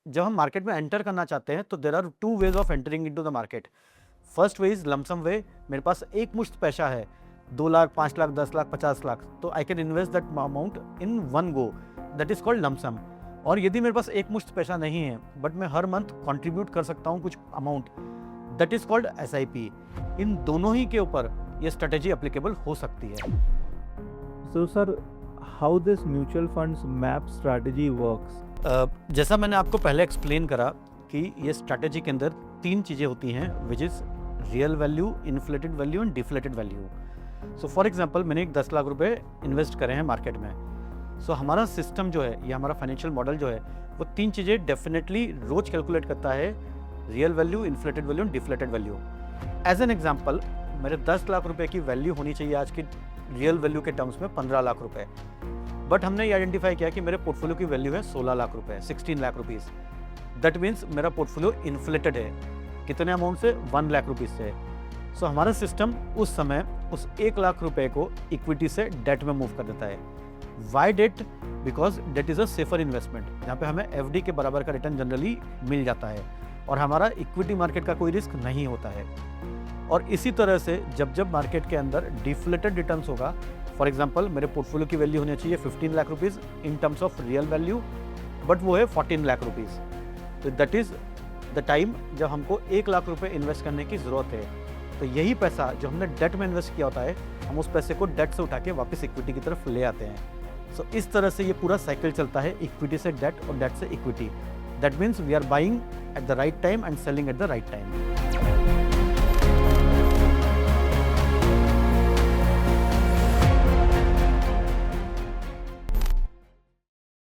जब हम मार्केट में एंटर करना चाहते हैं तो there are two ways of entering into the market. First way is lump sum way, मेरे पास एक मुश्त पैसा है, 2 लाख, 5 लाख, 10 लाख, 50 लाख, तो I can invest that amount in one go, that is called lump sum. और यदि मेरे पास एक मुश्त पैसा नहीं है बट मैं हर मंथ कंट्रीब्यूट कर सकता हूँ कुछ amount, that is called SIP। इन दोनों ही के ऊपर ये स्ट्रेटेजी एप्लीकेबल हो सकती है। So sir, how this mutual funds map strategy works? जैसा मैंने आपको पहले एक्सप्लेन करा कि ये स्ट्रैटेजी के अंदर 3 चीज़ें होती हैं, which is real value, inflated value and deflated value. So for example मैंने एक 10 लाख रुपए इन्वेस्ट करे हैं मार्केट में। सो हमारा सिस्टम जो है, ये हमारा फाइनेंशियल मॉडल जो है, वो 3 चीज़ें डेफिनेटली रोज कैलकुलेट करता है, real value, inflated value and deflated value. As an example, मेरे 10 लाख रुपए की वैल्यू होनी चाहिए आज की रियल वैल्यू के टर्म्स में 15 लाख रुपए, बट हमने ये आइडेंटिफाई किया कि मेरे पोर्टफोलियो की वैल्यू है 16 लाख रुपए, 16 लाख रुपीज़। दैट मीन्स मेरा पोर्टफोलियो इन्फ्लेटेड है। कितने अमाउंट से? 1 लाख रुपीज़ से। सो हमारा सिस्टम उस समय उस 1 लाख रुपए को इक्विटी से डेट में मूव कर देता है। Why debt? Because debt is a safer investment, जहाँ पे हमें FD के बराबर का रिटर्न जनरली मिल जाता है और हमारा इक्विटी मार्केट का कोई रिस्क नहीं होता है। और इसी तरह से जब जब मार्केट के अंदर डिफ्लेटेड रिटर्न्स होगा, फॉर एग्जांपल मेरे पोर्टफोलियो की वैल्यू होनी चाहिए 15 lakh rupees in terms of real value, but वो है 14 लाख रुपीज़। तो दैट इज़ द टाइम जब हमको 1 लाख रुपए इन्वेस्ट करने की ज़रूरत है। तो यही पैसा जो हमने डेट में इन्वेस्ट किया होता है, हम उस पैसे को डेट से उठा के वापस इक्विटी की तरफ ले आते हैं। सो इस तरह से ये पूरा साइकिल चलता है, इक्विटी से डेट और डेट से equity. That means we are buying at the right time and selling at the right time.